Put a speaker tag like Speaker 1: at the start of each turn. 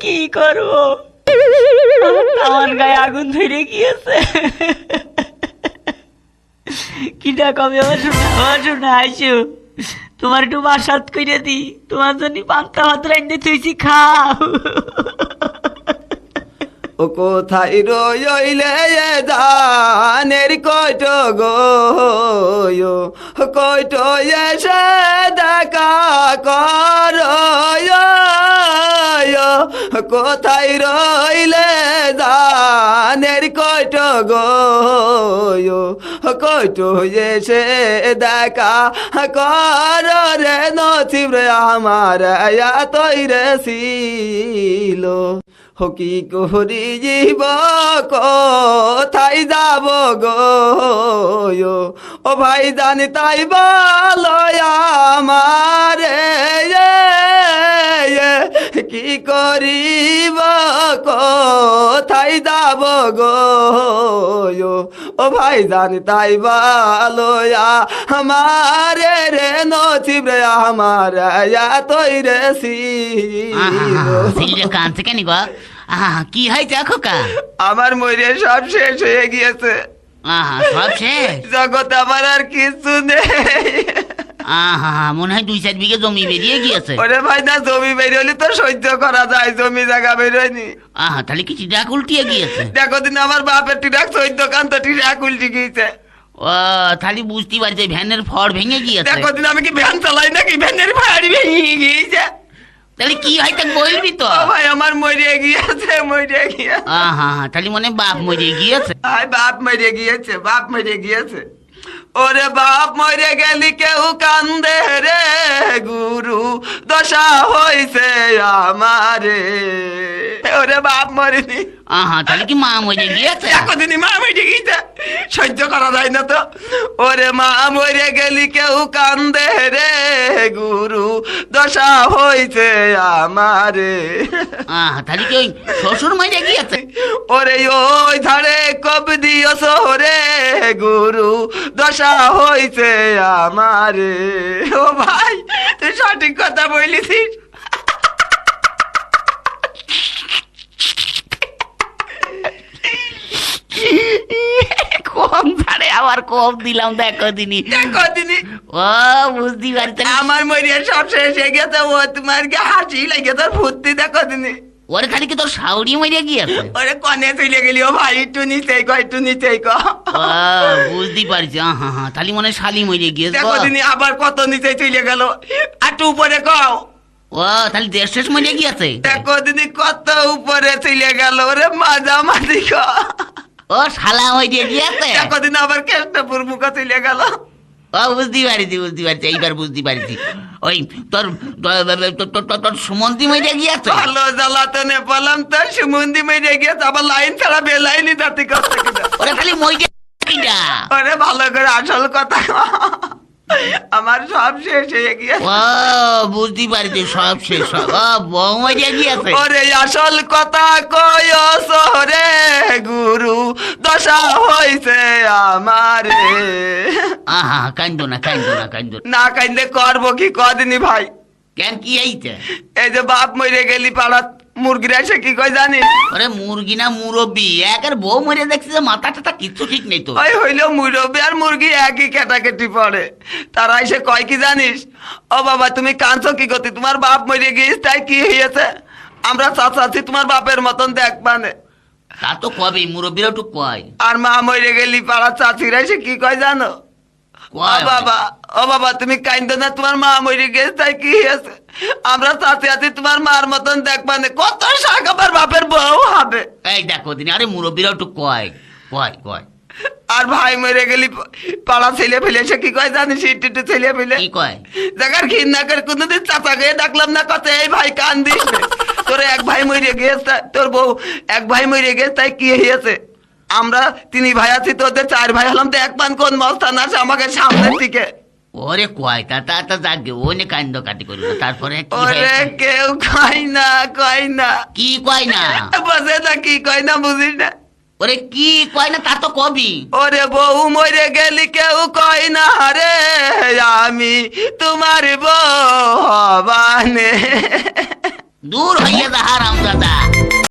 Speaker 1: কি করব? আমার গায়ে আগুন ধরে গিয়েছে। কিটা কবে আমার শোনা আইসো, তোমার একটু বাসাত করে দি, তোমার জন্য পান্তা ভাত রাইন্দে থুইছি, খাও।
Speaker 2: ও কোথায় রইলে ধানের কইট গো, কইট এসে দেখা কর, কোথায় রইলে ধানের কইট গো, কইট এসে দেখা কর রে, নসিব রে আমার তৈরে ছিল। কি করি জীব কোথায় যাব গো, ও ভাই জানি তাই বলো আমারে, কি করিব কোথায় যাব গো, ও ভাই জানি তাই বলো আমারে রে, নসিব রে আমার তৈরে ছিল।
Speaker 1: কাঁদছে কেন গো? কি হয়েছে খোকা?
Speaker 2: আমার মরে সব শেষ হয়ে গিয়েছে।
Speaker 1: সব শেষ?
Speaker 2: জগৎ আমার আর কিছু নেই।
Speaker 1: মনে হয় 2-4 বিঘে জমি বেরিয়ে গিয়েছে।
Speaker 2: ওরে ভাই না, জমি বেরিয়ে তো সহ্য করা যায়, জমি জায়গা বেরোয়নি।
Speaker 1: তাহলে কি টিরাক উল্টিয়ে গিয়েছে?
Speaker 2: দেখো দিন আমার বাপের টিরাক 14 কান তো টিরাক উল্টি গিয়েছে।
Speaker 1: ও তাহলে বুঝতে পারছি ভ্যানের ফড় ভেঙে গিয়েছে।
Speaker 2: দেখো দিন আমি কি ভ্যান চালাই নাকি, ভ্যানের ফাড়ি ভেঙে গিয়েছে।
Speaker 1: তাহলে কি হয় তা বলবি তো?
Speaker 2: ভাই আমার মরে গিয়েছে, মরে গিয়েছে।
Speaker 1: তাহলে মনে বাপ মরে গিয়েছে।
Speaker 2: বাপ মরে গিয়েছে, বাপ মরে গিয়েছে। ওরে বাপ মরে গেলি কেউ কান্দে রে, গুরু দশা হইছে আমারে। ওরে বাপ মরেনি।
Speaker 1: তাহলে কি মা মরে গিয়েছে?
Speaker 2: এতদিনই মা মরে গিয়েছে, সহ্য করা যায় না তো। ওরে মা মরে গেলি কেউ কান্দে রে, গুরু দশা হইছে আমারে।
Speaker 1: তাহলে কি ওই শ্বশুর মরে গিয়েছে?
Speaker 2: ওরে ওই ধারে কব দিও শহরে, গুরু দশা হইছে আমারে। ও ভাই তুই সঠিক কথা বলিছিস।
Speaker 1: কম ধারে আবার কম দিলাম, দেখো দিনই ও বুঝতে পারছি।
Speaker 2: আমার মরিয়া সব শেষ হয়ে গেছে, ও তোমার কি হাসি লাগে তোর ফুর্তি, দেখো দিনই।
Speaker 1: ওরে খালি কি তোর শাউরি মরে গিয়েছে?
Speaker 2: ওরে কনে চলে গেলি, ও ভাই একটু নিচেই ক, একটু নিচেই ক।
Speaker 1: বুঝতে পারছি। তাহলে মনে শালি মরে গিয়েছে।
Speaker 2: দেখো দিনই আবার কত নিচে চলে গেল, একটু উপরে কও।
Speaker 1: ও তাহলে দেশ শেষ মরে গিয়েছে।
Speaker 2: দেখো দিদি কত উপরে চলে গেল, ওরে মাঝামাঝি ক।
Speaker 1: ও শালা মরে গিয়েছে।
Speaker 2: দেখো দিন আবার কেষ্টপুর মুখে চলে গেল।
Speaker 1: ও বুঝতে পারছি, এইবার বুঝতে পারছি। ওই তোর তোর সুমন্তি মরে গিয়েছে।
Speaker 2: ভালো জ্বালাতনে পেলাম, তোর সুমন্দি মেরে গিয়েছে, আবার লাইন ছাড়া বেলাইনি জাতি করতে।
Speaker 1: ওরে খালি মরে।
Speaker 2: ওরে ভালো করে আসল কথা, আমার সব শেষ হয়ে গিয়েছে।
Speaker 1: ও বুঝতে পারছি, সব শেষ। ও বউ মরে গিয়েছে।
Speaker 2: ওরে আসল কথা কয় শহরে, গুরু দশা হইছে আমারে।
Speaker 1: কান্দো না, কান্দো না, কান্দো
Speaker 2: না কান্দে করবো কি কদিনই ভাই।
Speaker 1: কেন কি হইছে?
Speaker 2: এই যে বাপ মরে গেলি পাড়াত মুরগিরা এসে কি কয় জানিস?
Speaker 1: ওরে মুরগি না মুরব্বি, একের বউ মরে দেখছি যে মাথা টাথা কিচ্ছু ঠিক নেই তো।
Speaker 2: ওই হইলো মুরব্বি আর মুরগি একই কেটাকেটি পড়ে। তারা এসে কয় কি জানিস? ও বাবা তুমি কাঁদছো কি করতে, তোমার বাপ মরে গিয়েছে তাই কি হয়েছে? আমরা চাচ্ছি তোমার বাপের মতন দেখবানে।
Speaker 1: তা তো কবে মুরব্বিরা একটু কয়।
Speaker 2: আর মা মরে গেলি পাড়ার চাচিরা এসে কি কয় জানো? ও বাবা তুমি কাইন্দ না, তোমার মা মরে গেছে তাই কি হয়েছে? আমরা চাচি আছি তোমার মার মতন দেখবানে, কত শাক আমার বাপের বউ হবে।
Speaker 1: এই দেখো দিন, আরে মুরব্বিরা একটু কয় কয় কয়।
Speaker 2: আর ভাই মরে গেলি পাড়া ছেলে ফেলে সে কি কয় জানিস? একটু ছেলে ফেলে
Speaker 1: কি কয়?
Speaker 2: জায়গার ঘৃণা করে কোনদিন চাচা গিয়ে ডাকলাম না, কত এই ভাই কান্দিস তোর এক ভাই মরে গেছে, তোর বউ এক ভাই মরে গেছে তাই কি হয়েছে? আমরা 3 ভাই আছি, তোদের 4 ভাই হলাম, তো এক পান কোন মস্তান আছে আমাকে সামনের দিকে।
Speaker 1: ওরে কয় তা যাকে ও নে কান্দ কাটি করি না। তারপরে
Speaker 2: ওরে কেউ কয় না, কয় না।
Speaker 1: কি কয় না?
Speaker 2: বসে না, কি কয় না বুঝিস না?
Speaker 1: ওরে কি কয় না তা তো কবি।
Speaker 2: ওরে বউ মরে গেলি কেউ কয় না রে, আমি তোমার বউ হবানে।
Speaker 1: দূর হইয়া যা হারাম দাদা।